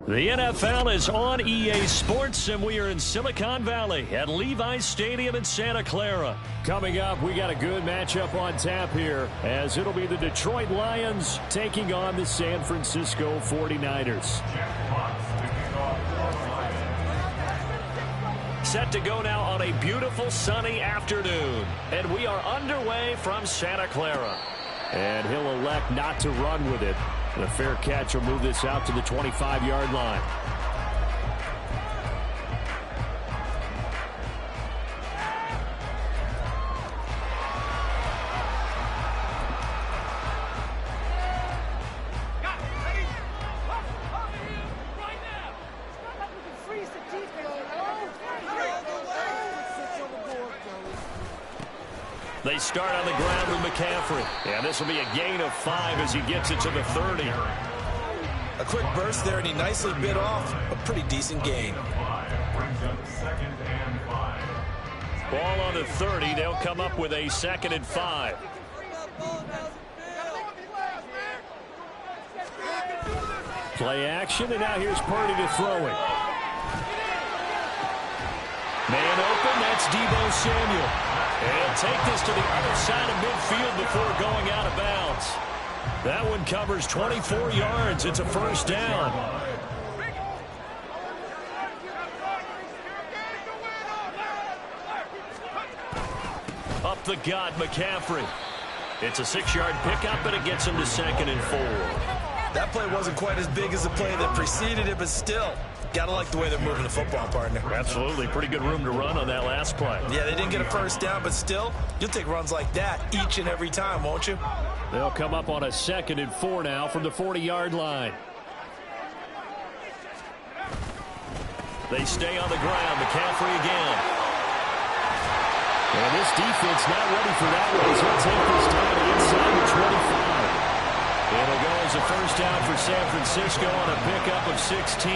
The NFL is on EA Sports, and we are in Silicon Valley at Levi's Stadium in Santa Clara. Coming up, we got a good matchup on tap here, as it'll be the Detroit Lions taking on the San Francisco 49ers. Set to go now on a beautiful sunny afternoon, and we are underway from Santa Clara. And he'll elect not to run with it. And a fair catch will move this out to the 25-yard line. They start on the ground with McCaffrey. And this will be a gain of 5 as he gets it to the 30. A quick burst there, and he nicely bit off a pretty decent gain. Ball on the 30. They'll come up with a 2nd and 5. Play action, and now here's Purdy to throw it. Man open, that's Deebo Samuel. And he'll take this to the other side of midfield before going out of bounds. That one covers 24 yards. It's a first down. Up the gut, McCaffrey. It's a 6-yard pickup, but it gets him to 2nd and 4. That play wasn't quite as big as the play that preceded it, but still, gotta like the way they're moving the football, partner. Absolutely. Pretty good room to run on that last play. Yeah, they didn't get a first down, but still, you'll take runs like that each and every time, won't you? They'll come up on a 2nd and 4 now from the 40-yard line. They stay on the ground. McCaffrey again. And this defense not ready for that one. He'll take this down inside the 25. It'll go as a first down for San Francisco on a pickup of 16.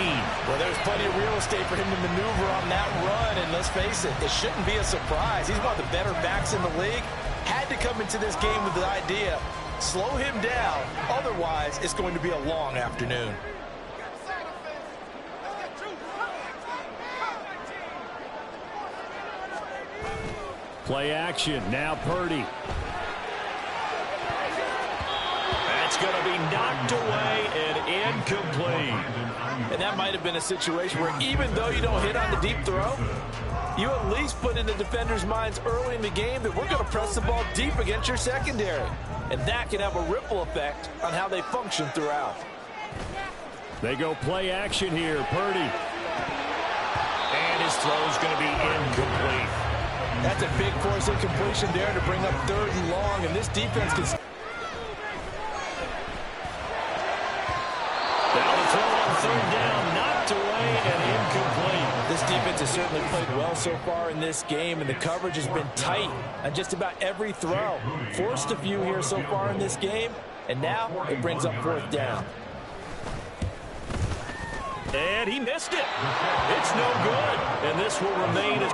Well, there's plenty of real estate for him to maneuver on that run, and let's face it, it shouldn't be a surprise. He's one of the better backs in the league. Had to come into this game with the idea, slow him down, otherwise it's going to be a long afternoon. Play action, now Purdy. That's going to be knocked away and incomplete. And that might have been a situation where even though you don't hit on the deep throw, you at least put in the defender's minds early in the game that we're going to press the ball deep against your secondary. And that can have a ripple effect on how they function throughout. They go play action here, Purdy. And his throw's going to be incomplete. That's a big force incompletion there to bring up 3rd and long, and this defense can... Down the throw on 3rd down, knocked away and incomplete. This defense has certainly played well so far in this game, and the coverage has been tight on just about every throw. Forced a few here so far in this game, and now it brings up 4th down. And he missed it. It's no good, and this will remain as...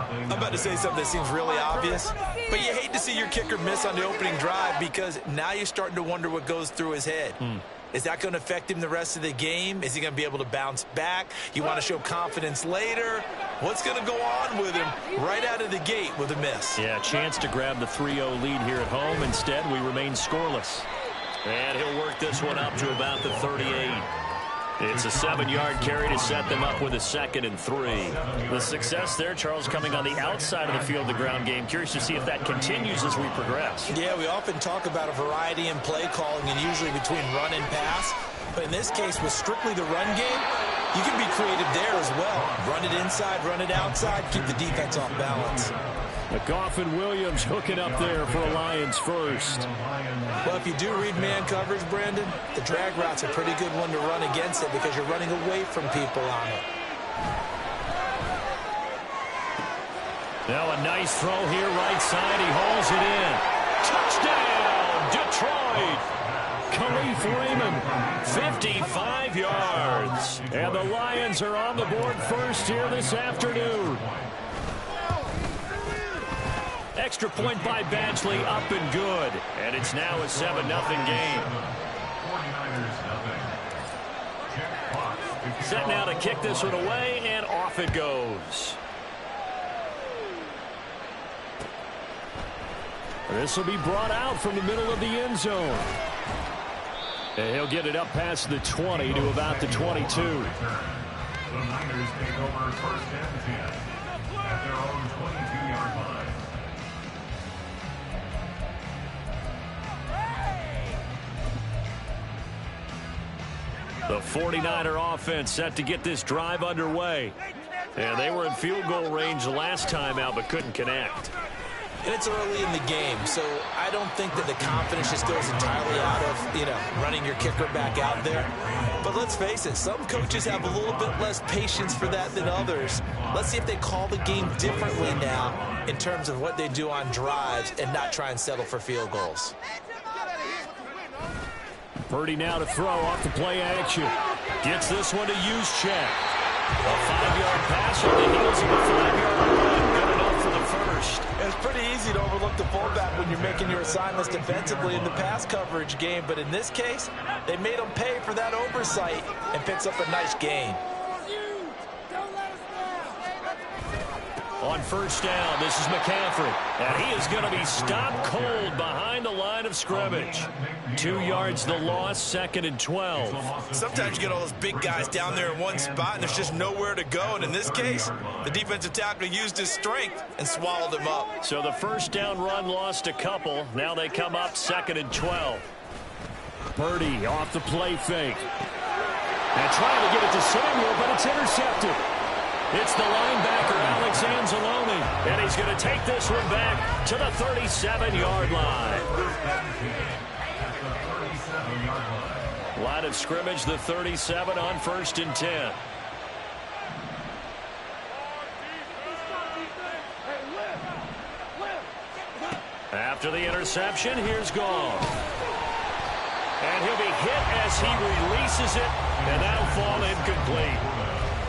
I'm about to say something that seems really obvious, but you hate to see your kicker miss on the opening drive because now you're starting to wonder what goes through his head. Is that going to affect him the rest of the game? Is he going to be able to bounce back? You want to show confidence later? What's going to go on with him right out of the gate with a miss? Yeah, chance to grab the 3-0 lead here at home. Instead, we remain scoreless. And he'll work this one up to about the 38. It's a 7-yard carry to set them up with a 2nd and 3. The success there, Charles, coming on the outside of the field, the ground game. Curious to see if that continues as we progress. Yeah, we often talk about a variety in play calling and usually between run and pass. But in this case, with strictly the run game, you can be creative there as well. Run it inside, run it outside, keep the defense off balance. Goff and Williams hooking up there for a Lions first. Well, if you do read man coverage, Brandon, the drag route's a pretty good one to run against it because you're running away from people on it. Now a nice throw here right side. He hauls it in. Touchdown, Detroit. Khalif Raymond, 55 yards. And the Lions are on the board first here this afternoon. Extra point by Badgley, up and good. And it's now a 7-0 game. Set now to kick this one away, and off it goes. This will be brought out from the middle of the end zone. And he'll get it up past the 20 to about the 22. The Niners take over 1st and 10 at their own 22-yard line. The 49er offense set to get this drive underway. And they were in field goal range last time out but couldn't connect. And it's early in the game, so I don't think that the confidence just goes entirely out of, running your kicker back out there. But let's face it, some coaches have a little bit less patience for that than others. Let's see if they call the game differently now in terms of what they do on drives and not try and settle for field goals. Purdy now to throw off the play action. Gets this one to Juszczyk. A 5-yard pass on the heels of a 5-yard run. Good enough for the first. It's pretty easy to overlook the fullback when you're making your assignments defensively in the pass coverage game. But in this case, they made him pay for that oversight and picks up a nice gain. On first down, this is McCaffrey. And he is going to be stopped cold behind the line of scrimmage. 2 yards the loss, 2nd and 12. Sometimes you get all those big guys down there in one spot, and there's just nowhere to go. And in this case, the defensive tackle used his strength and swallowed him up. So the first down run lost a couple. Now they come up 2nd and 12. Purdy off the play fake. And trying to get it to Samuel, but it's intercepted. It's the linebacker, Alex Anzalone, and he's going to take this one back to the 37-yard line. Line of scrimmage, the 37 on 1st and 10. After the interception, here's Goff. And he'll be hit as he releases it, and that'll fall incomplete.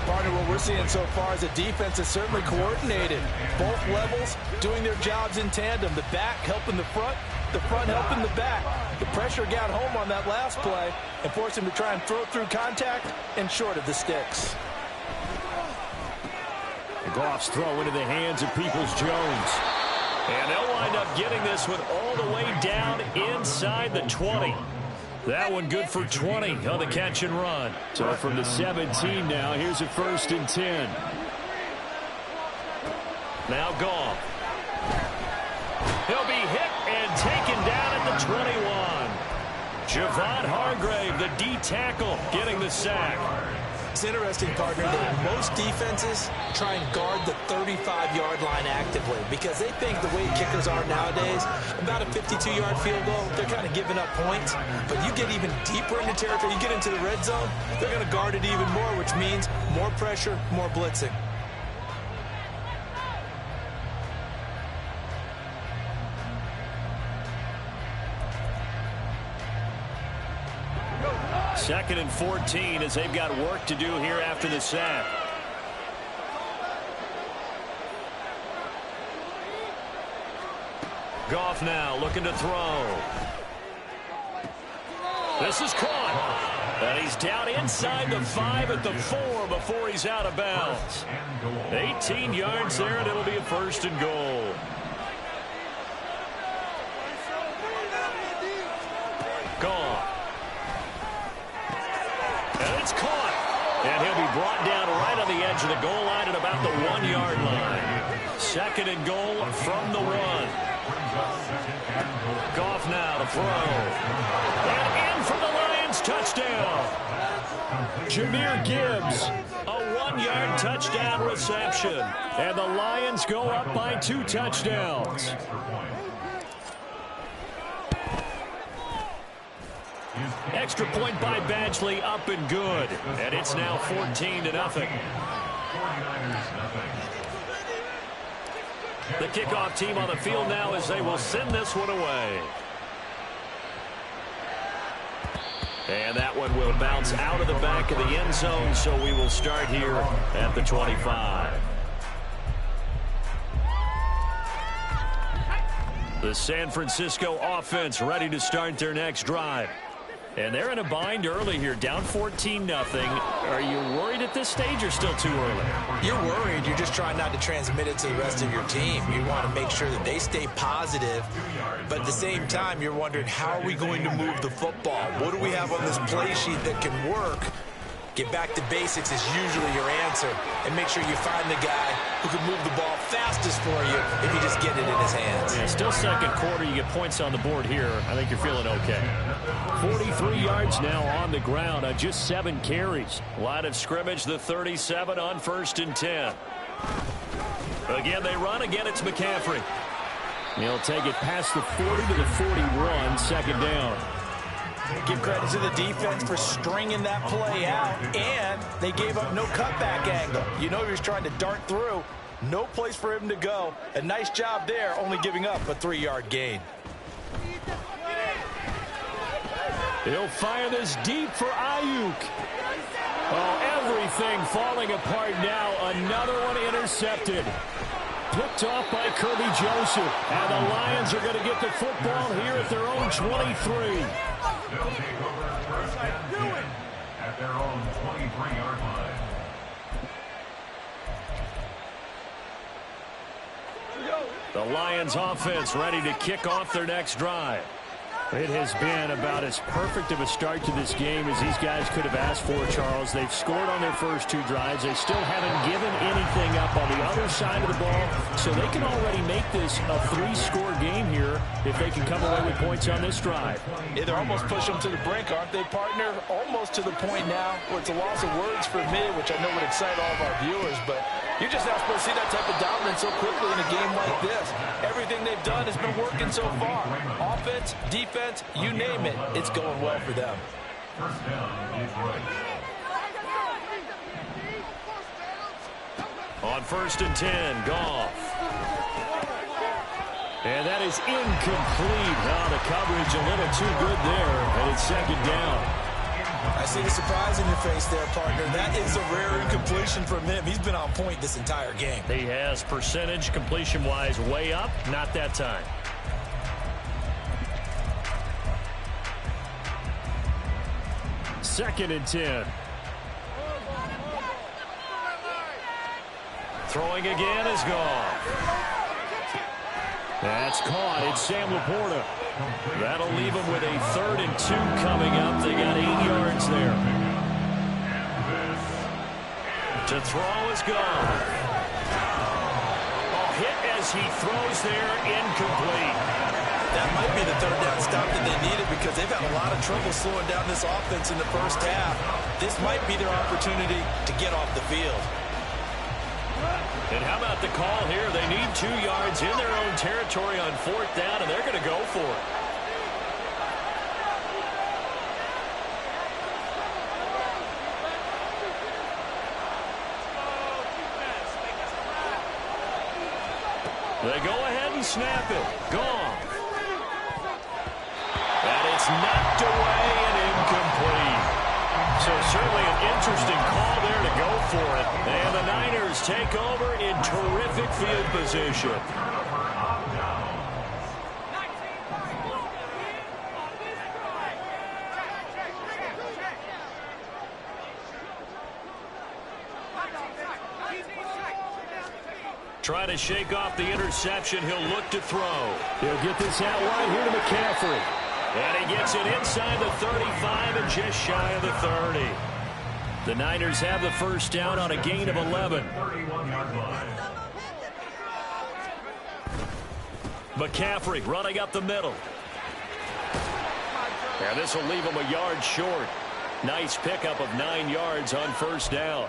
Partner, what we're seeing so far is the defense is certainly coordinated. Both levels doing their jobs in tandem. The back helping the front helping the back. The pressure got home on that last play and forced him to try and throw through contact and short of the sticks. Goff's throw into the hands of Peoples-Jones. And they'll wind up getting this one all the way down inside the 20. That one good for 20 on the catch and run. So from the 17 now, here's a 1st and 10. Now Goff. He'll be hit and taken down at the 21. Javon Hargrave, the D tackle, getting the sack. It's interesting, partner, that most defenses try and guard the 35-yard line actively because they think the way kickers are nowadays, about a 52-yard field goal, they're kind of giving up points. But you get even deeper into territory, you get into the red zone, they're going to guard it even more, which means more pressure, more blitzing. Second and 14 as they've got work to do here after the sack. Goff now looking to throw. This is caught. And he's down inside the 5 at the 4 before he's out of bounds. 18 yards there, and it'll be a 1st and goal. Goff. It's caught. And he'll be brought down right on the edge of the goal line at about the 1-yard line. Second and goal from the 1. Goff now to throw. And in for the Lions, touchdown. Jahmyr Gibbs, a 1-yard touchdown reception. And the Lions go up by 2 touchdowns. Extra point by Badgley, up and good. And it's now 14-0. The kickoff team on the field now as they will send this one away. And that one will bounce out of the back of the end zone, so we will start here at the 25. The San Francisco offense ready to start their next drive. And they're in a bind early here, down 14-0. Are you worried at this stage or still too early? You're worried. You're just trying not to transmit it to the rest of your team. You want to make sure that they stay positive. But at the same time, you're wondering, how are we going to move the football? What do we have on this play sheet that can work? Get back to basics is usually your answer. And make sure you find the guy who can move the ball fastest for you if you just get it in his hands. Yeah, still second quarter. You get points on the board here. I think you're feeling okay. 43 yards now on the ground on just 7 carries. Line of scrimmage, the 37 on 1st and 10. Again, they run. Again, it's McCaffrey. He'll take it past the 40 to the 41, second down. Give credit to the defense for stringing that play out, and they gave up no cutback angle. You know he was trying to dart through. No place for him to go. A nice job there, only giving up a 3-yard gain. He'll fire this deep for Ayuk. Oh, everything falling apart now. Another one intercepted. Picked off by Kirby Joseph. And the Lions are going to get the football here at their own 23. They'll take over first and 10 at their own 23-yard line. The Lions offense ready to kick off their next drive. It has been about as perfect of a start to this game as these guys could have asked for, Charles. They've scored on their first 2 drives. They still haven't given anything up on the other side of the ball, so they can already make this a 3-score game here if they can come away with points on this drive. Yeah, they're almost pushing them to the brink, aren't they, partner? Almost to the point now where it's a loss of words for me, which I know would excite all of our viewers, but you're just not supposed to see that type of dominance so quickly in a game like this. Everything they've done has been working so far. Offense, defense, you name it, it's going well for them. First down, Detroit. On 1st and 10, Goff. And that is incomplete. Now the coverage a little too good there, and it's second down. I see the surprise in your face there, partner. That is a rare incompletion from him. He's been on point this entire game. He has percentage completion-wise way up, not that time. Second and 10. Throwing again is Goff. That's caught. It's Sam Laporta. That'll leave them with a 3rd and 2 coming up. They got 8 yards there. To throw is Goff. A hit as he throws there, incomplete. That might be the 3rd down stop that they needed because they've had a lot of trouble slowing down this offense in the first half. This might be their opportunity to get off the field. And how about the call here? They need 2 yards in their own territory on 4th down, and they're going to go for it. They go ahead and snap it. Gone. And it's knocked away and incomplete. So certainly an interesting call there to go for it. And the Niners take over in terrific field position. Trying to shake off the interception. He'll look to throw. He'll get this out wide here to McCaffrey. And he gets it inside the 35 and just shy of the 30. The Niners have the first down on a gain of 11. 31-yard line. McCaffrey running up the middle. And this will leave him a yard short. Nice pickup of 9 yards on first down.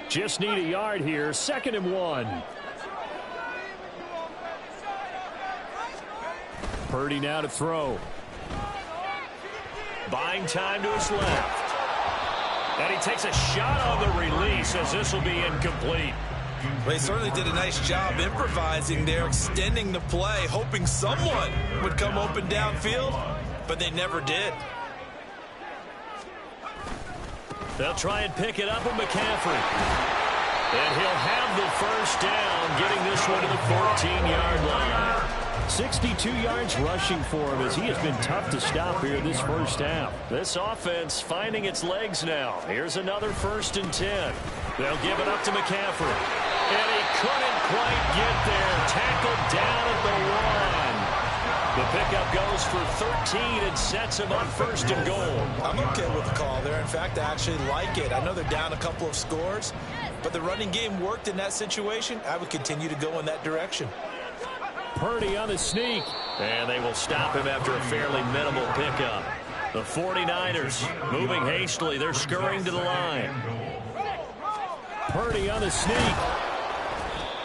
Just need a yard here. 2nd and 1. Purdy now to throw. Buying time to his left. And he takes a shot on the release as this will be incomplete. Well, he certainly did a nice job improvising there, extending the play, hoping someone would come open downfield, but they never did. They'll try and pick it up with McCaffrey. And he'll have the first down, getting this one to the 14-yard line. 62 yards rushing for him as he has been tough to stop here this first half. This offense finding its legs now. Here's another 1st and 10. They'll give it up to McCaffrey. And he couldn't quite get there. Tackled down at the 1. The pickup goes for 13 and sets him up 1st and goal. I'm okay with the call there. In fact, I actually like it. I know they're down a couple of scores, but the running game worked in that situation. I would continue to go in that direction. Purdy on the sneak. And they will stop him after a fairly minimal pickup. The 49ers moving hastily. They're scurrying to the line. Purdy on the sneak.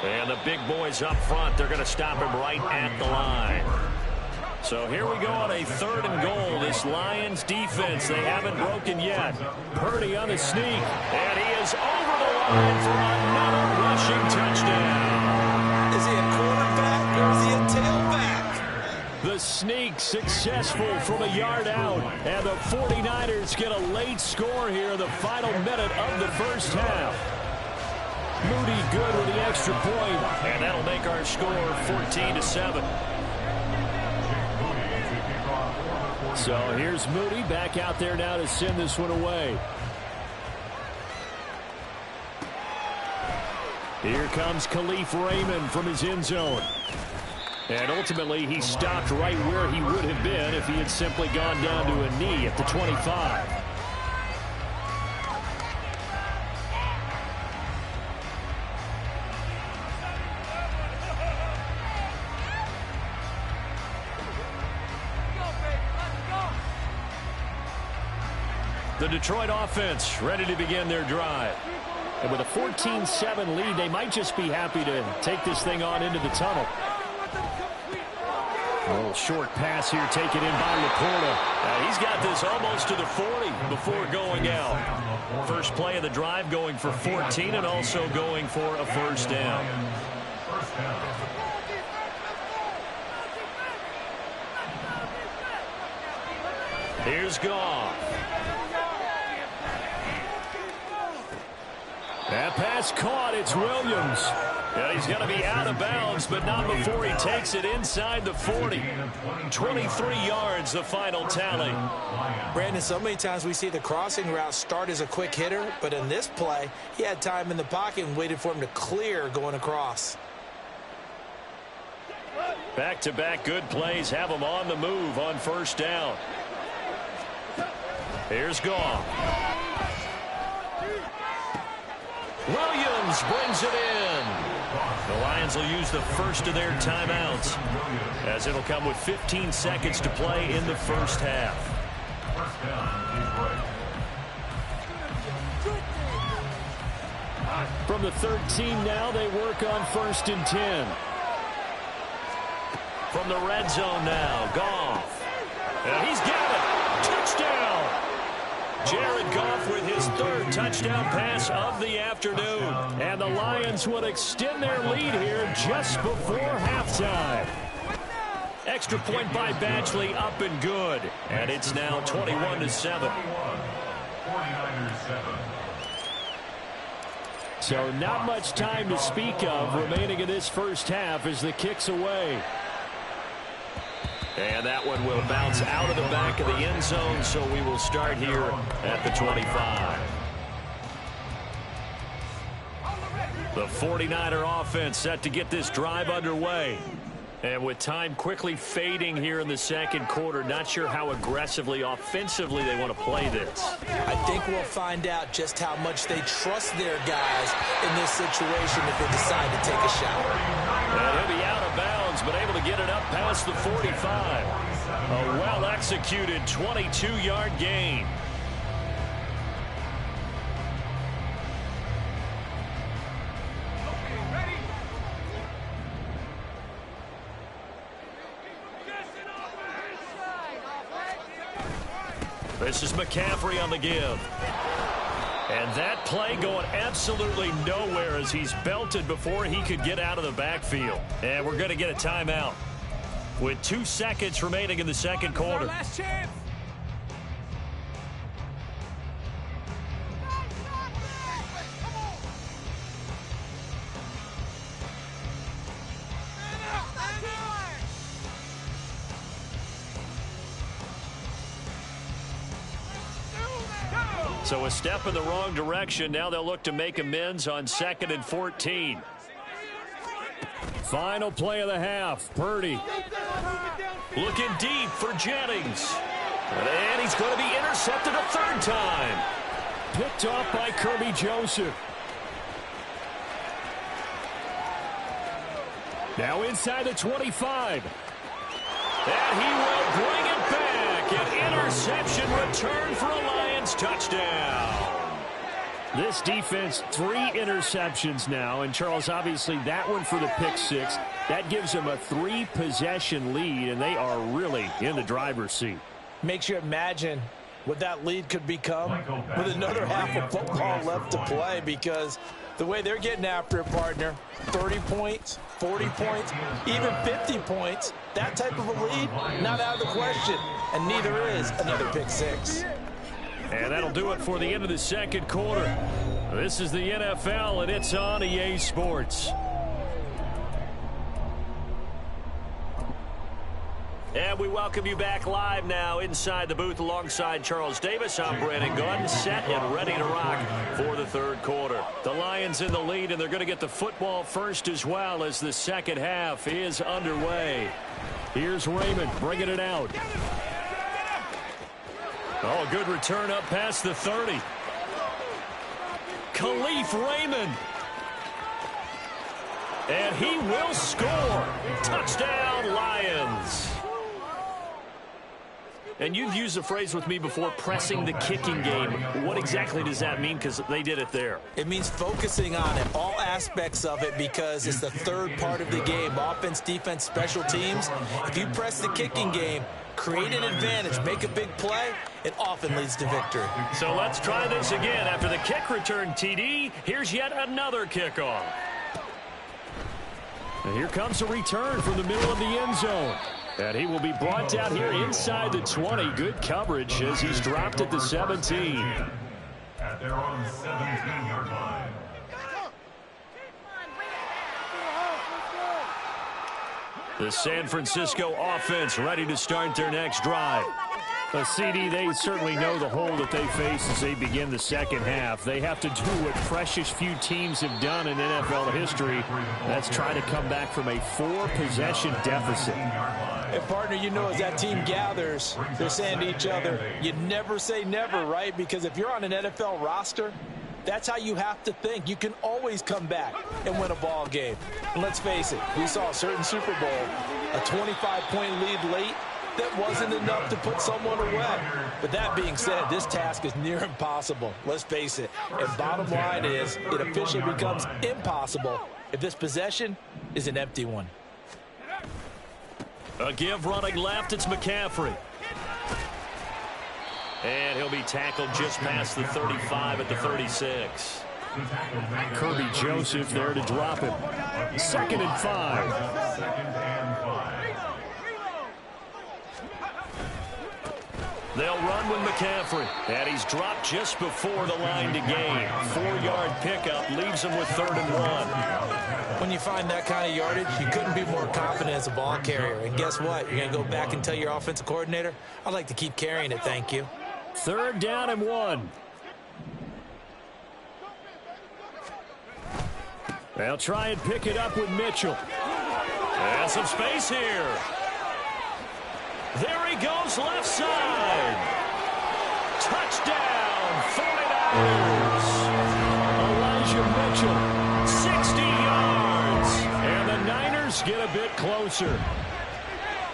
And the big boys up front, they're going to stop him right at the line. So here we go on a 3rd and goal. This Lions defense, they haven't broken yet. Purdy on the sneak. And he is over the line for another rushing touchdown. Is he a quarterback or is he a tailback? The sneak successful from a yard out. And the 49ers get a late score here in the final minute of the first half. Moody good with the extra point. And that'll make our score 14-7. So here's Moody back out there now to send this one away. Here comes Khalif Raymond from his end zone. And ultimately he stopped right where he would have been if he had simply gone down to a knee at the 25. The Detroit offense ready to begin their drive. And with a 14-7 lead, they might just be happy to take this thing on into the tunnel. A little short pass here taken in by Laporta. He's got this almost to the 40 before going out. First play of the drive going for 14 and also going for a first down. Here's Goff. That pass caught. It's Williams. And he's going to be out of bounds, but not before he takes it inside the 40. 23 yards, the final tally. Brandon, so many times we see the crossing route start as a quick hitter, but in this play, he had time in the pocket and waited for him to clear going across. Back-to-back good plays have him on the move on first down. Here's Goff. Williams brings it in. The Lions will use the first of their timeouts as it'll come with 15 seconds to play in the first half. From the 13 now, they work on 1st and 10. From the red zone now, Goff. And he's got it. Touchdown. Jared Goff with his 3rd touchdown pass of the afternoon. And the Lions would extend their lead here just before halftime. Extra point by Batchley up and good. And it's now 21-7. So not much time to speak of remaining in this first half as the kick's away. And that one will bounce out of the back of the end zone, so we will start here at the 25. The 49er offense set to get this drive underway. And with time quickly fading here in the second quarter, not sure how aggressively, offensively they want to play this. I think we'll find out just how much they trust their guys in this situation if they decide to take a shot. And he'll be out of bounds, but able to get it up past the 45. A well-executed 22-yard gain. This is McCaffrey on the give. And that play going absolutely nowhere as he's belted before he could get out of the backfield. And we're going to get a timeout with 2 seconds remaining in the second quarter. Last chance. So a step in the wrong direction. Now they'll look to make amends on 2nd and 14. Final play of the half. Purdy looking deep for Jennings. And he's going to be intercepted a third time. Picked off by Kirby Joseph. Now inside the 25. And he will bring it back. An interception return for a Lions touchdown. This defense, 3 interceptions now. And, Charles, obviously that one for the pick 6. That gives them a 3-possession lead, and they are really in the driver's seat. Makes you imagine what that lead could become with another half of football left to play, because the way they're getting after it, partner, 30 points, 40 points, even 50 points, that type of a lead, not out of the question, and neither is another pick 6. And that'll do it for the end of the second quarter. This is the NFL, and it's on EA Sports. And we welcome you back live now inside the booth alongside Charles Davis. I'm Brandon Gordon, set and ready to rock for the third quarter. The Lions in the lead, and they're going to get the football first as well as the second half is underway. Here's Raymond bringing it out. Oh, good return up past the 30. Khalif Raymond. And he will score. Touchdown, Lions. And you've used the phrase with me before, pressing the kicking game. What exactly does that mean? Because they did it there. It means focusing on it, all aspects of it, because it's the third part of the game. Offense, defense, special teams. If you press the kicking game, create an advantage, make a big play, it often leads to victory. So let's try this again. After the kick return, TD, here's yet another kickoff. And here comes a return from the middle of the end zone. And he will be brought down here inside the 20. Good coverage as he's dropped at the 17. At their own 17-yard line. The San Francisco offense ready to start their next drive. A CD, they certainly know the hole that they face as they begin the second half. They have to do what precious few teams have done in NFL history. That's try to come back from a 4-possession deficit. And, partner, you know, as that team gathers, they're saying to each other, you never say never, right? Because if you're on an NFL roster, that's how you have to think. You can always come back and win a ball game. And let's face it, we saw a certain Super Bowl, a 25-point lead late. That wasn't enough to put someone away. But that being said, this task is near impossible. Let's face it. And bottom line is, it officially becomes impossible if this possession is an empty one. A give running left, it's McCaffrey. And he'll be tackled just past the 35 at the 36. Kirby Joseph there to drop him. 2nd and 5. They'll run with McCaffrey. And he's dropped just before the line to gain. 4-yard pickup leaves him with 3rd and 1. When you find that kind of yardage, you couldn't be more confident as a ball carrier. And guess what? You're going to go back and tell your offensive coordinator, I'd like to keep carrying it, thank you. 3rd down and 1. They'll try and pick it up with Mitchell. And some space here. There he goes, left side. Touchdown, 49ers. Elijah Mitchell, 60 yards. And the Niners get a bit closer.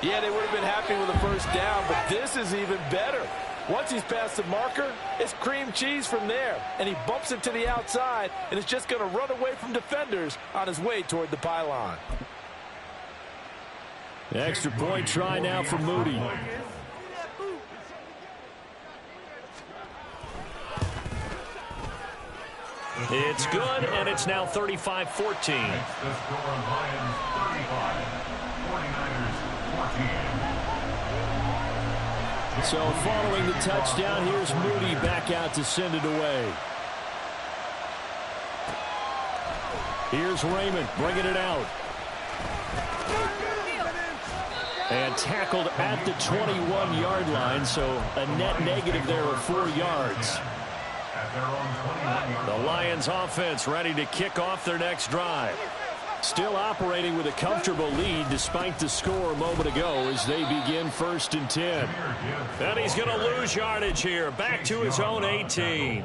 Yeah, they would have been happy with the first down, but this is even better. Once he's past the marker, it's cream cheese from there. And he bumps it to the outside, and it's just going to run away from defenders on his way toward the pylon. Extra point try now for Moody. It's good, and it's now 35-14. So following the touchdown, here's Moody back out to send it away. Here's Raymond bringing it out. And tackled at the 21-yard line, so a net negative there of 4 yards. The Lions offense ready to kick off their next drive. Still operating with a comfortable lead despite the score a moment ago as they begin 1st and 10. And he's going to lose yardage here, back to his own 18.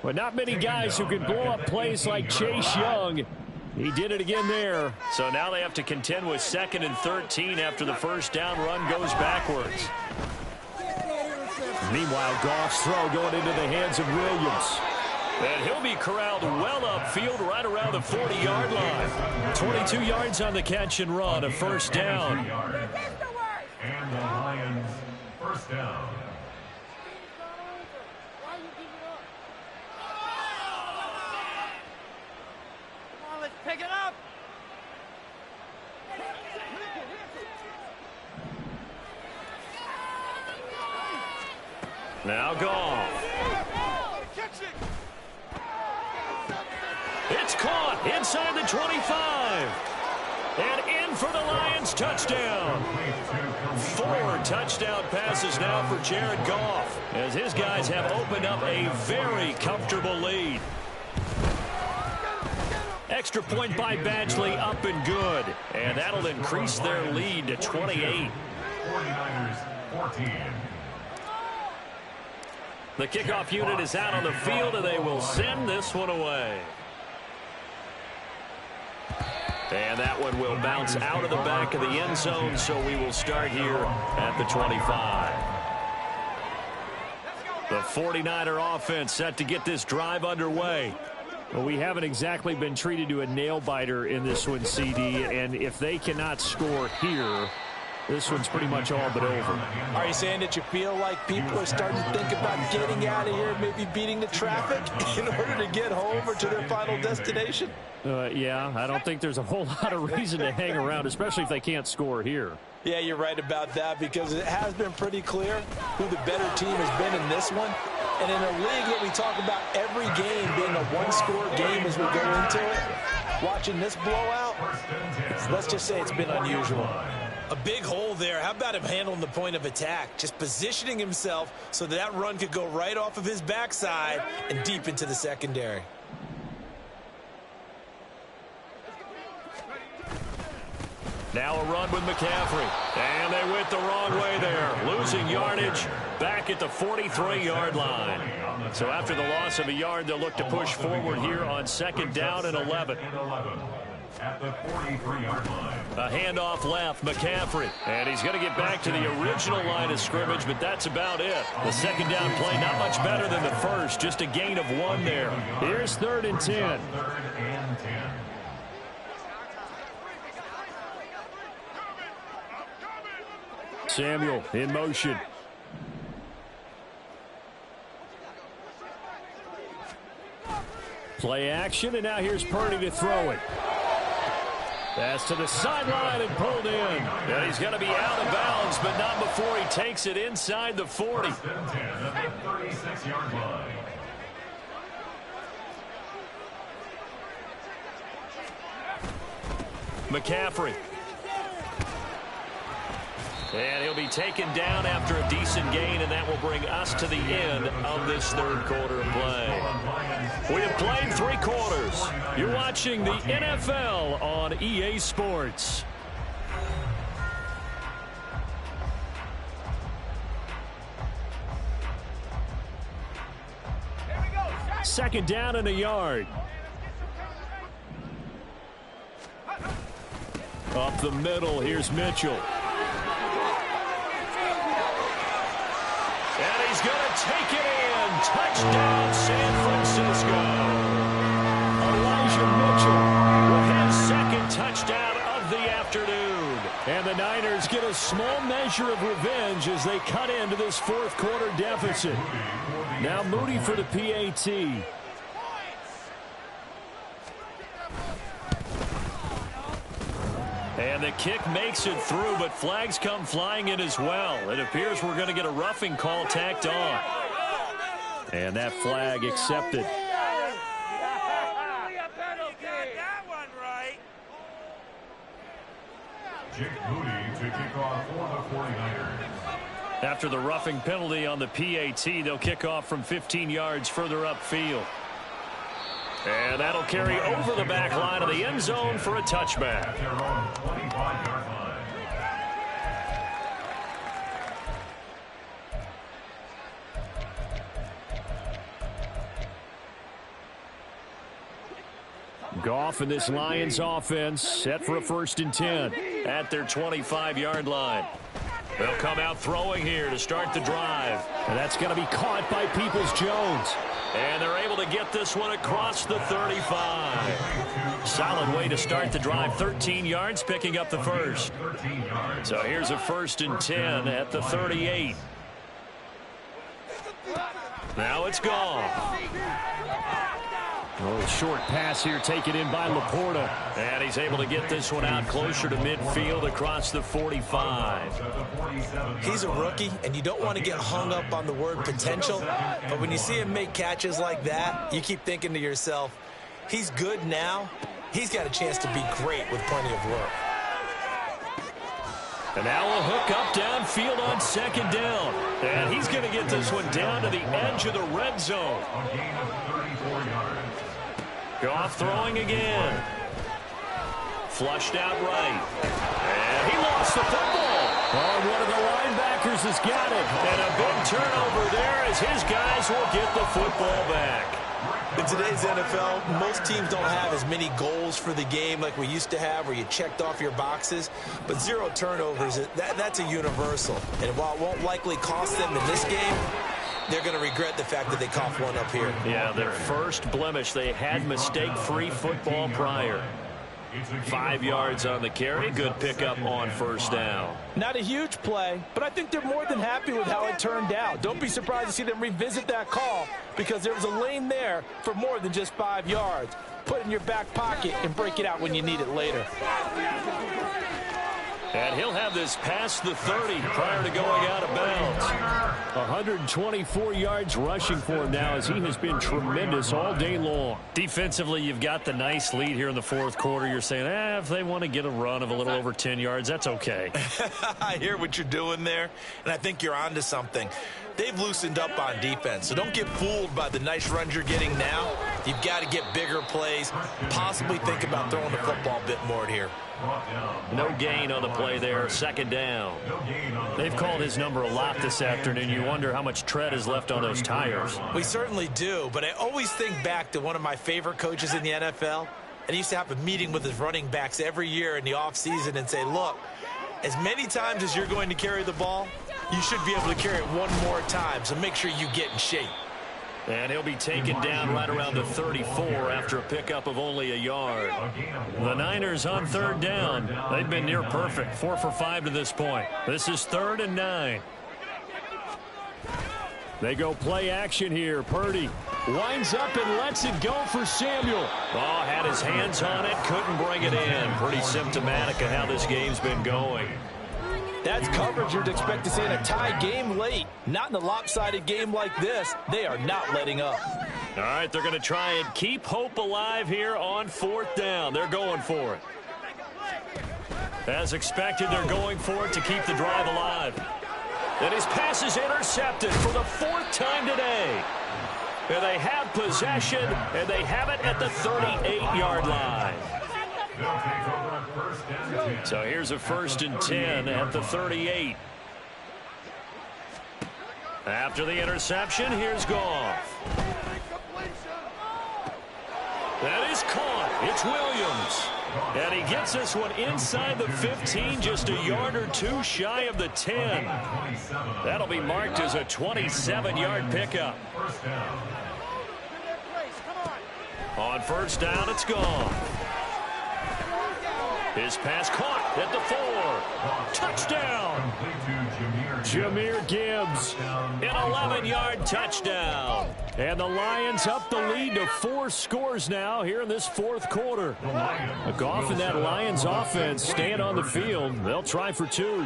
But not many guys who can blow up plays like Chase Young. He did it again there. So now they have to contend with 2nd and 13 after the first down run goes backwards. Meanwhile, Goff's throw going into the hands of Williams. And he'll be corralled well upfield right around the 40-yard line. 22 yards on the catch and run, a first down. And the Lions first down. Come on, let's pick it up. Now Goff. It's caught inside the 25. And in for the Lions touchdown. 4 touchdown passes now for Jared Goff as his guys have opened up a very comfortable lead. Extra point by Badgley up and good. And that'll increase their lead to 28. 49ers 14. The kickoff unit is out on the field, and they will send this one away. And that one will bounce out of the back of the end zone, so we will start here at the 25. The 49er offense set to get this drive underway. Well, we haven't exactly been treated to a nail-biter in this one, CD, and if they cannot score here, this one's pretty much all but over. Are you saying that you feel like people are starting to think about getting out of here, maybe beating the traffic in order to get home or to their final destination? Yeah, I don't think there's a whole lot of reason to hang around, especially if they can't score here. Yeah, you're right about that because it has been pretty clear who the better team has been in this one. And in a league that we talk about every game being a one-score game as we go into it, watching this blowout, let's just say it's been unusual. A big hole there. How about him handling the point of attack? Just positioning himself so that run could go right off of his backside and deep into the secondary. Now a run with McCaffrey. And they went the wrong way there. Losing yardage back at the 43-yard line. So after the loss of a yard, they'll look to push forward here on 2nd down and 11. At the 43-yard line. A handoff left, McCaffrey. And he's going to get back to the original line of scrimmage, but that's about it. The 2nd down play not much better than the first, just a gain of 1 there. Here's 3rd and 10. 3rd and 10. Samuel in motion. Play action, and now here's Purdy to throw it. Pass to the sideline and pulled in. And he's going to be out of bounds, but not before he takes it inside the 40. 1st and 10 at the 36-yard line. McCaffrey. And he'll be taken down after a decent gain, and that will bring us to the end of this 3rd quarter of play. We have played 3 quarters. You're watching the NFL on EA Sports. second down and a yard. Up the middle, here's Mitchell. And he's going to take it in. Touchdown, San Francisco. Elijah Mitchell with his second touchdown of the afternoon. And the Niners get a small measure of revenge as they cut into this fourth quarter deficit. Now Moody for the PAT. And the kick makes it through, but flags come flying in as well. It appears we're going to get a roughing call tacked on. And that flag accepted. Jake Moody to kick off for the 49ers. After the roughing penalty on the PAT, they'll kick off from 15 yards further upfield. And that'll carry over the back line of the end zone for a touchback. At their own 25-yard line. Goff and this Lions offense set for a 1st and 10 at their 25-yard line. They'll come out throwing here to start the drive. And that's going to be caught by Peoples-Jones. And they're able to get this one across the 35. Solid way to start the drive. 13 yards, picking up the first. So here's a 1st and 10 at the 38. Now it's gone. Oh, short pass here taken in by Laporta. And he's able to get this one out closer to midfield across the 45. He's a rookie, and you don't want to get hung up on the word potential. But when you see him make catches like that, you keep thinking to yourself, he's good now. He's got a chance to be great with plenty of work. And now a hook up downfield on 2nd down. And he's going to get this one down to the edge of the red zone. A gain of 34 yards. Goff throwing again. Flushed out right. And he lost the football. Oh, one of the linebackers has got it. And a big turnover there as his guys will get the football back. In today's NFL, most teams don't have as many goals for the game like we used to have where you checked off your boxes. But 0 turnovers, that's a universal. And while it won't likely cost them in this game, they're going to regret the fact that they coughed one up here. Yeah, their first blemish. They had mistake-free football prior. 5 yards on the carry. Good pickup on 1st down. Not a huge play, but I think they're more than happy with how it turned out. Don't be surprised to see them revisit that call because there was a lane there for more than just 5 yards. Put it in your back pocket and break it out when you need it later. And he'll have this past the 30 prior to going out of bounds. 124 yards rushing for him now as he has been tremendous all day long. Defensively, you've got the nice lead here in the fourth quarter. You're saying, if they want to get a run of a little over 10 yards, that's okay. I hear what you're doing there, and I think you're onto something. They've loosened up on defense, so don't get fooled by the nice runs you're getting now. You've got to get bigger plays, possibly think about throwing the football a bit more here. No gain on the play there, 2nd down. They've called his number a lot this afternoon. You wonder how much tread is left on those tires. We certainly do, but I always think back to one of my favorite coaches in the NFL, and he used to have a meeting with his running backs every year in the offseason and say, look, as many times as you're going to carry the ball, you should be able to carry it one more time, so make sure you get in shape. And he'll be taken down right around the 34 after a pickup of only a yard. The Niners on 3rd down. They've been near perfect, 4 for 5 to this point. This is 3rd and 9. They go play action here. Purdy winds up and lets it go for Samuel. Oh, had his hands on it, couldn't bring it in. Pretty symptomatic of how this game's been going. That's coverage you'd expect to see in a tie game late. Not in a lopsided game like this. They are not letting up. All right, they're going to try and keep hope alive here on 4th down. They're going for it. As expected, they're going for it to keep the drive alive. And his pass is intercepted for the 4th time today. And they have possession, and they have it at the 38-yard line. So here's a 1st and 10 at the 38. After the interception, here's Goff. That is caught. It's Williams. And he gets this one inside the 15, just a yard or two shy of the 10. That'll be marked as a 27-yard pickup. On first down, it's gone. His pass caught at the 4. Touchdown. Jahmyr Gibbs, an 11-yard touchdown. And the Lions up the lead to 4 scores now here in this fourth quarter. Goff and that Lions offense staying on the field. They'll try for 2.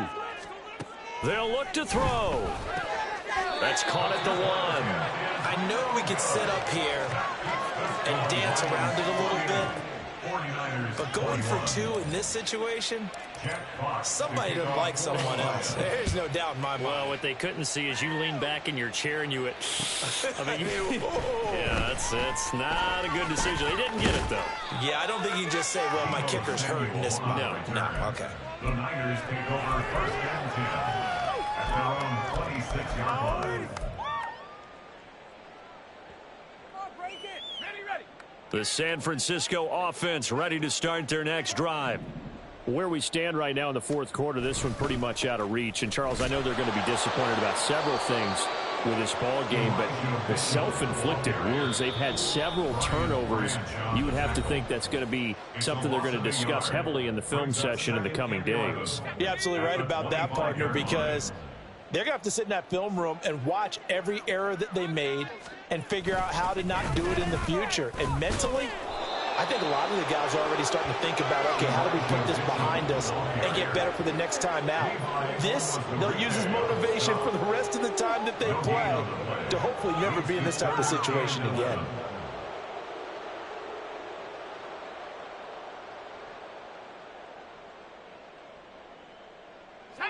They'll look to throw. That's caught at the 1. I know we could sit up here and dance around it a little bit. But going for 2 in this situation, somebody doesn't like someone else. There's no doubt in my mind. Well, what they couldn't see is you lean back in your chair and you went, yeah, it's not a good decision. They didn't get it, though. Yeah, I don't think you can just say, well, my kicker's hurt in this moment. No, okay. The Niners take over first and 10 at their own 26-yard line. The San Francisco offense ready to start their next drive. Where we stand right now in the fourth quarter, this one pretty much out of reach. And, Charles, I know they're going to be disappointed about several things with this ball game, but the self-inflicted wounds, they've had several turnovers. You would have to think that's going to be something they're going to discuss heavily in the film session in the coming days. You're absolutely right about that, partner, because they're going to have to sit in that film room and watch every error that they made and figure out how to not do it in the future. And mentally, I think a lot of the guys are already starting to think about, okay, how do we put this behind us and get better for the next time out? This, they'll use as motivation for the rest of the time that they play to hopefully never be in this type of situation again.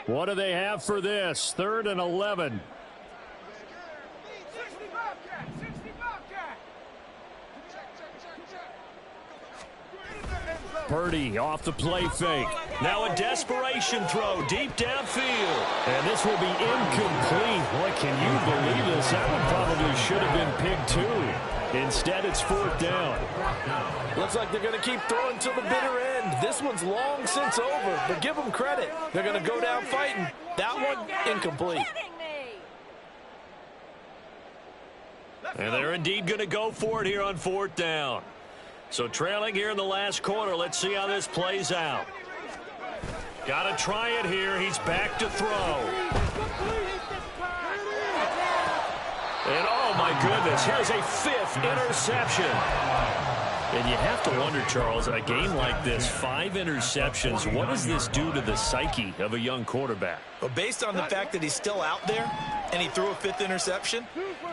What do they have for this? 3rd and 11. Purdy off the play fake. Now a desperation throw deep downfield. And this will be incomplete. Boy, can you believe this? That one probably should have been picked too. Instead, it's 4th down. Looks like they're going to keep throwing till the bitter end. This one's long since over, but give them credit. They're going to go down fighting. That one, incomplete. And they're indeed going to go for it here on 4th down. So trailing here in the last quarter. Let's see how this plays out. Got to try it here. He's back to throw. And oh my goodness, here's a 5th interception. And you have to wonder, Charles, a game like this, 5 interceptions, what does this do to the psyche of a young quarterback? Well, based on the fact that he's still out there and he threw a 5th interception,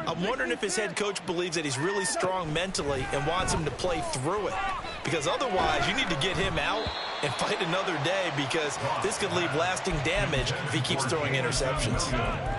I'm wondering if his head coach believes that he's really strong mentally and wants him to play through it. Because otherwise, you need to get him out and fight another day, because this could leave lasting damage if he keeps throwing interceptions.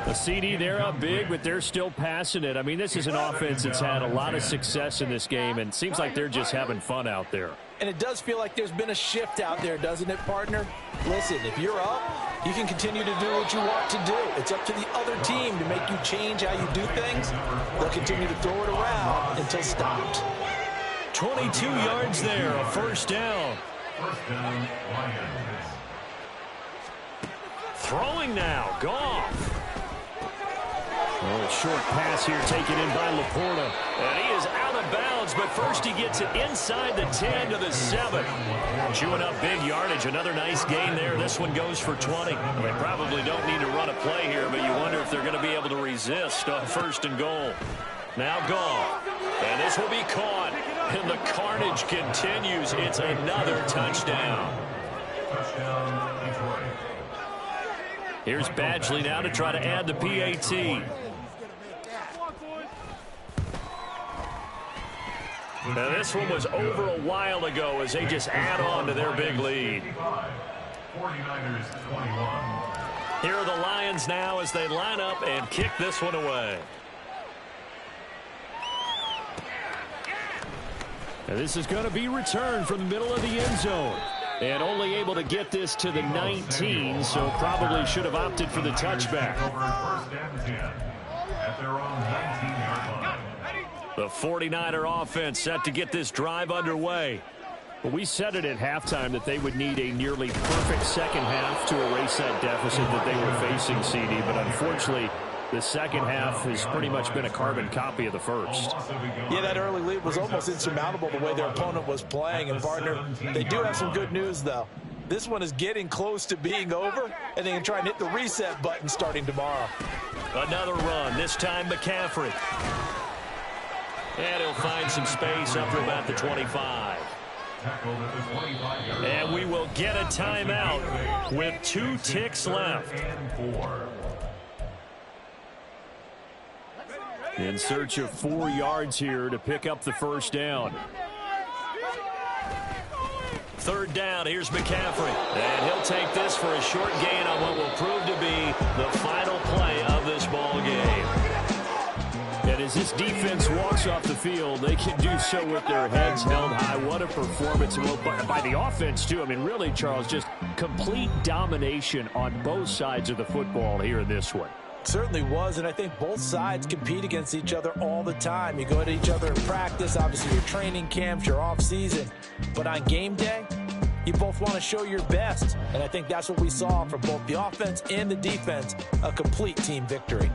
The CD, they're up big, but they're still passing it. I mean, this is an offense that's had a lot of success in this game, and it seems like they're just having fun out there. And it does feel like there's been a shift out there, doesn't it, partner? Listen, if you're up, you can continue to do what you want to do. It's up to the other team to make you change how you do things. They'll continue to throw it around until stopped. 22 yards there, a 1st down. First down, Lions. Throwing now, Goff. Oh, short pass here taken in by Laporta. And he is out of bounds, but first he gets it inside the 10 to the 7. Chewing up big yardage. Another nice gain there. This one goes for 20. They probably don't need to run a play here, but you wonder if they're going to be able to resist on 1st and goal. Now Goff. And this will be caught. And the carnage continues. It's another touchdown. Touchdown, Detroit. Here's Badgley now to try to add the PAT. Now this one was over a while ago as they just add on to their big lead. 49ers 21. Here are the Lions now as they line up and kick this one away. And this is going to be returned from the middle of the end zone. And only able to get this to the 19, so probably should have opted for the touchback. Over 1st and 10 at their own 19-yard line. The 49er offense set to get this drive underway. Well, we said it at halftime that they would need a nearly perfect second half to erase that deficit that they were facing, CD. But unfortunately, the second half has pretty much been a carbon copy of the first. Yeah, that early lead was almost insurmountable the way their opponent was playing. And, partner, they do have some good news, though. This one is getting close to being over, and they can try and hit the reset button starting tomorrow. Another run, this time McCaffrey. And he'll find some space up to about the 25. And we will get a timeout with 2 ticks left. In search of 4 yards here to pick up the first down. 3rd down, here's McCaffrey. And he'll take this for a short gain on what will prove to be the final play of this ball game. And as this defense walks off the field, they can do so with their heads held high. What a performance by the offense, too. I mean, really, Charles, just complete domination on both sides of the football here in this one. Certainly was, and I think both sides compete against each other all the time. You go at each other in practice, obviously your training camps, your off season, but on game day, you both want to show your best, and I think that's what we saw from both the offense and the defense, a complete team victory.